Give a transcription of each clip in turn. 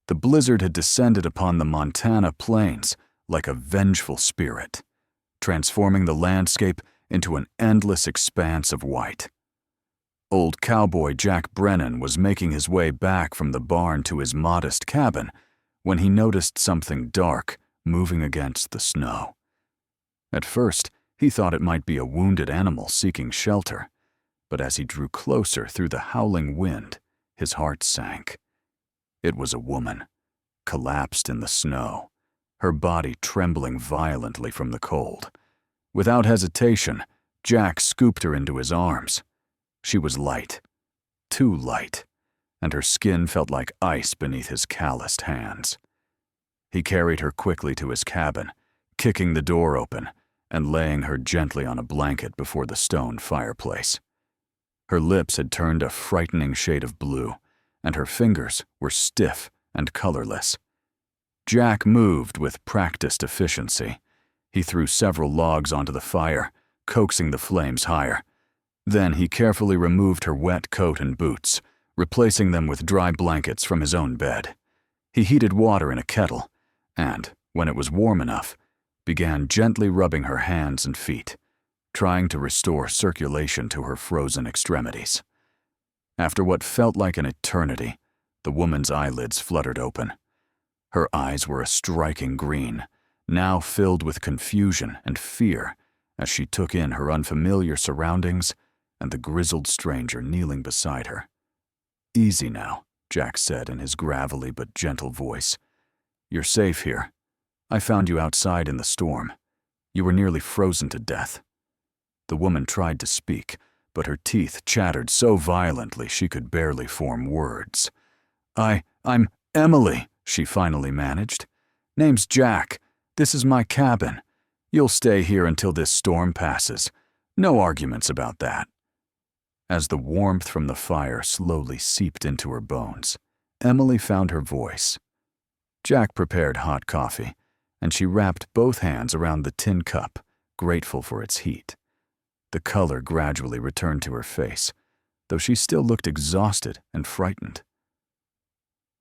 The blizzard had descended upon the Montana plains like a vengeful spirit, transforming the landscape into an endless expanse of white. Old Cowboy Jack Brennan was making his way back from the barn to his modest cabin when he noticed something dark moving against the snow. At first, he thought it might be a wounded animal seeking shelter, but as he drew closer through the howling wind, his heart sank. It was a woman, collapsed in the snow, her body trembling violently from the cold. Without hesitation, Jack scooped her into his arms. She was light, too light, and her skin felt like ice beneath his calloused hands. He carried her quickly to his cabin, kicking the door open and laying her gently on a blanket before the stone fireplace. Her lips had turned a frightening shade of blue, and her fingers were stiff and colorless. Jack moved with practiced efficiency. He threw several logs onto the fire, coaxing the flames higher. Then he carefully removed her wet coat and boots, replacing them with dry blankets from his own bed. He heated water in a kettle, and, when it was warm enough, began gently rubbing her hands and feet, trying to restore circulation to her frozen extremities. After what felt like an eternity, the woman's eyelids fluttered open. Her eyes were a striking green, now filled with confusion and fear as she took in her unfamiliar surroundings and the grizzled stranger kneeling beside her. "Easy now," Jack said in his gravelly but gentle voice. "You're safe here. I found you outside in the storm. You were nearly frozen to death." The woman tried to speak, but her teeth chattered so violently she could barely form words. I'm Emily," she finally managed. "Name's Jack. This is my cabin. You'll stay here until this storm passes. No arguments about that." As the warmth from the fire slowly seeped into her bones, Emily found her voice. Jack prepared hot coffee, and she wrapped both hands around the tin cup, grateful for its heat. The color gradually returned to her face, though she still looked exhausted and frightened.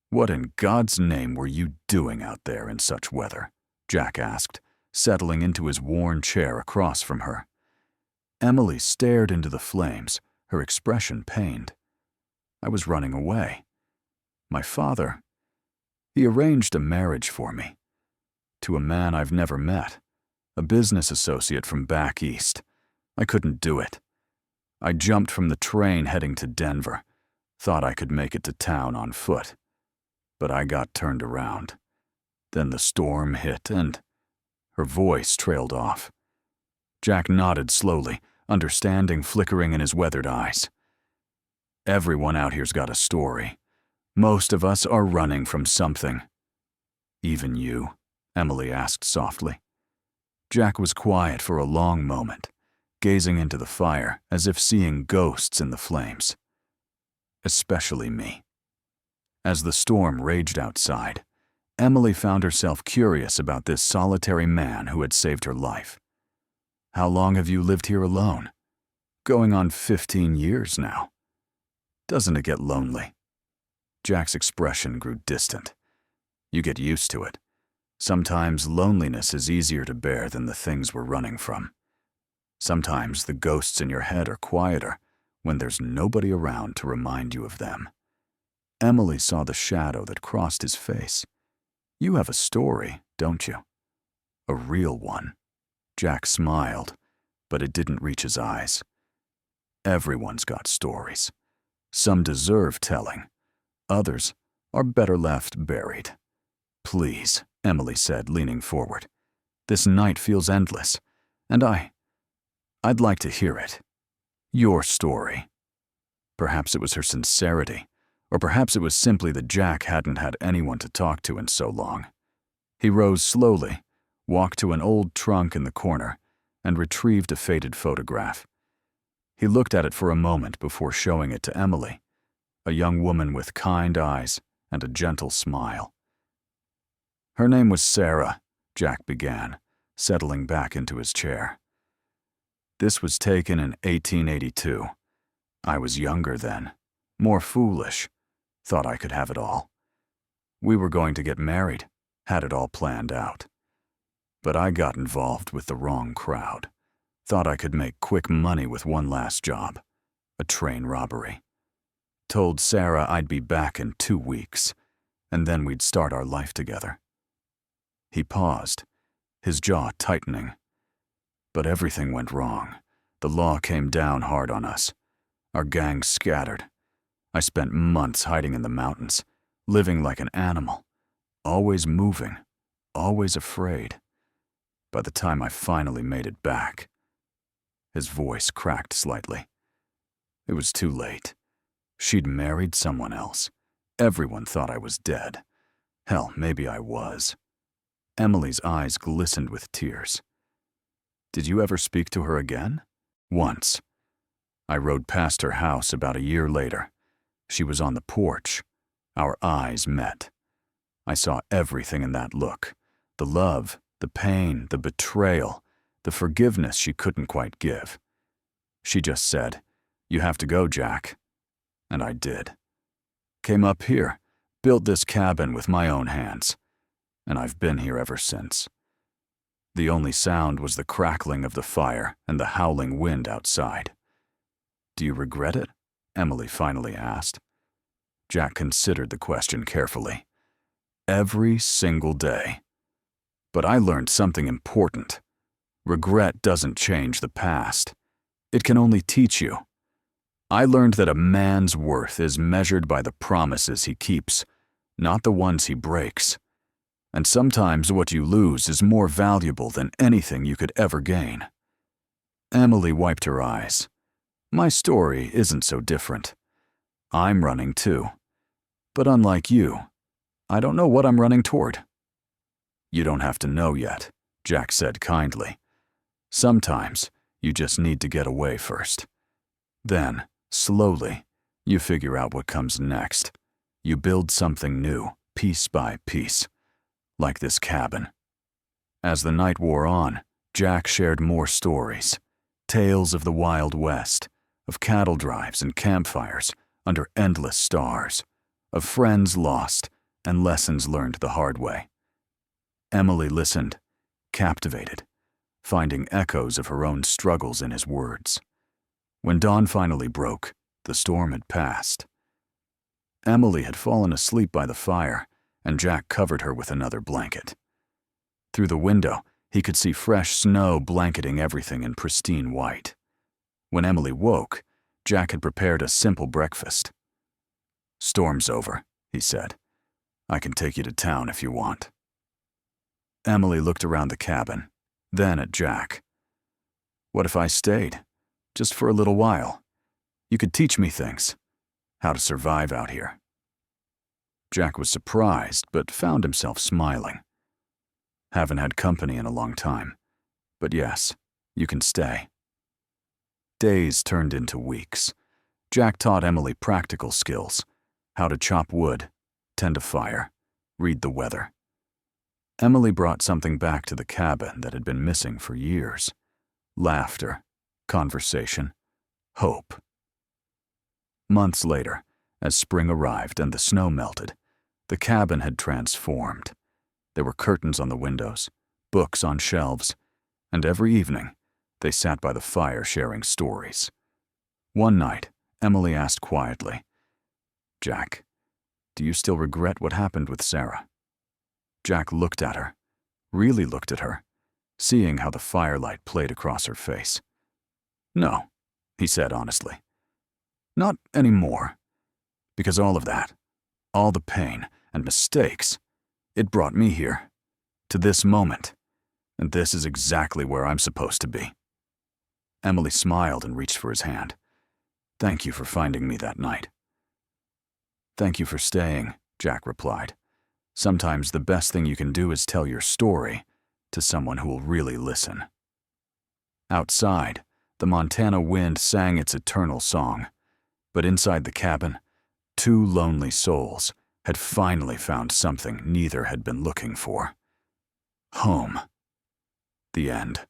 "What in God's name were you doing out there in such weather?" Jack asked, settling into his worn chair across from her. Emily stared into the flames, her expression pained. "I was running away. My father, he arranged a marriage for me. To a man I've never met, a business associate from back east. I couldn't do it. I jumped from the train heading to Denver, thought I could make it to town on foot. But I got turned around. Then the storm hit and..." Her voice trailed off. Jack nodded slowly, understanding flickering in his weathered eyes. "Everyone out here's got a story. Most of us are running from something." "Even you?" Emily asked softly. Jack was quiet for a long moment, gazing into the fire as if seeing ghosts in the flames. "Especially me." As the storm raged outside, Emily found herself curious about this solitary man who had saved her life. "How long have you lived here alone?" "Going on 15 years now." "Doesn't it get lonely?" Jack's expression grew distant. "You get used to it. Sometimes loneliness is easier to bear than the things we're running from. Sometimes the ghosts in your head are quieter when there's nobody around to remind you of them." Emily saw the shadow that crossed his face. "You have a story, don't you?" "A real one." Jack smiled, but it didn't reach his eyes. "Everyone's got stories. Some deserve telling. Others are better left buried." "Please," Emily said, leaning forward. "This night feels endless, and I'd like to hear it. Your story." Perhaps it was her sincerity, or perhaps it was simply that Jack hadn't had anyone to talk to in so long. He rose slowly, walked to an old trunk in the corner, and retrieved a faded photograph. He looked at it for a moment before showing it to Emily, a young woman with kind eyes and a gentle smile. "Her name was Sarah," Jack began, settling back into his chair. "This was taken in 1882. I was younger then, more foolish, thought I could have it all. We were going to get married, had it all planned out. But I got involved with the wrong crowd. Thought I could make quick money with one last job, a train robbery. Told Sarah I'd be back in 2 weeks, and then we'd start our life together. He paused, his jaw tightening. But everything went wrong. The law came down hard on us. Our gang scattered. I spent months hiding in the mountains, living like an animal, always moving, always afraid. By the time I finally made it back, his voice cracked slightly. It was too late. She'd married someone else. Everyone thought I was dead. Hell, maybe I was. Emily's eyes glistened with tears. Did you ever speak to her again? Once. I rode past her house about a year later. She was on the porch. Our eyes met. I saw everything in that look. The love, the pain, the betrayal, the forgiveness she couldn't quite give. She just said, "You have to go, Jack." And I did. Came up here, built this cabin with my own hands. And I've been here ever since. The only sound was the crackling of the fire and the howling wind outside. Do you regret it? Emily finally asked. Jack considered the question carefully. Every single day. But I learned something important. Regret doesn't change the past. It can only teach you. I learned that a man's worth is measured by the promises he keeps, not the ones he breaks. And sometimes what you lose is more valuable than anything you could ever gain. Emily wiped her eyes. My story isn't so different. I'm running too. But unlike you, I don't know what I'm running toward. You don't have to know yet, Jack said kindly. Sometimes you just need to get away first. Then, slowly, you figure out what comes next. You build something new, piece by piece. Like this cabin. As the night wore on, Jack shared more stories. Tales of the Wild West, of cattle drives and campfires under endless stars, of friends lost and lessons learned the hard way. Emily listened, captivated, finding echoes of her own struggles in his words. When dawn finally broke, the storm had passed. Emily had fallen asleep by the fire, and Jack covered her with another blanket. Through the window, he could see fresh snow blanketing everything in pristine white. When Emily woke, Jack had prepared a simple breakfast. "Storm's over," he said. "I can take you to town if you want." Emily looked around the cabin, then at Jack. "What if I stayed? Just for a little while. You could teach me things. How to survive out here." Jack was surprised, but found himself smiling. "Haven't had company in a long time. But yes, you can stay." Days turned into weeks. Jack taught Emily practical skills. How to chop wood, tend a fire, read the weather. Emily brought something back to the cabin that had been missing for years. Laughter, conversation, hope. Months later, as spring arrived and the snow melted, the cabin had transformed. There were curtains on the windows, books on shelves, and every evening, they sat by the fire sharing stories. One night, Emily asked quietly, "Jack, do you still regret what happened with Sarah?" Jack looked at her, really looked at her, seeing how the firelight played across her face. "No," he said honestly. "Not anymore. Because all of that, all the pain and mistakes, it brought me here, to this moment, and this is exactly where I'm supposed to be." Emily smiled and reached for his hand. "Thank you for finding me that night." "Thank you for staying," Jack replied. "Sometimes the best thing you can do is tell your story to someone who will really listen." Outside, the Montana wind sang its eternal song, but inside the cabin, two lonely souls had finally found something neither had been looking for. Home. The end.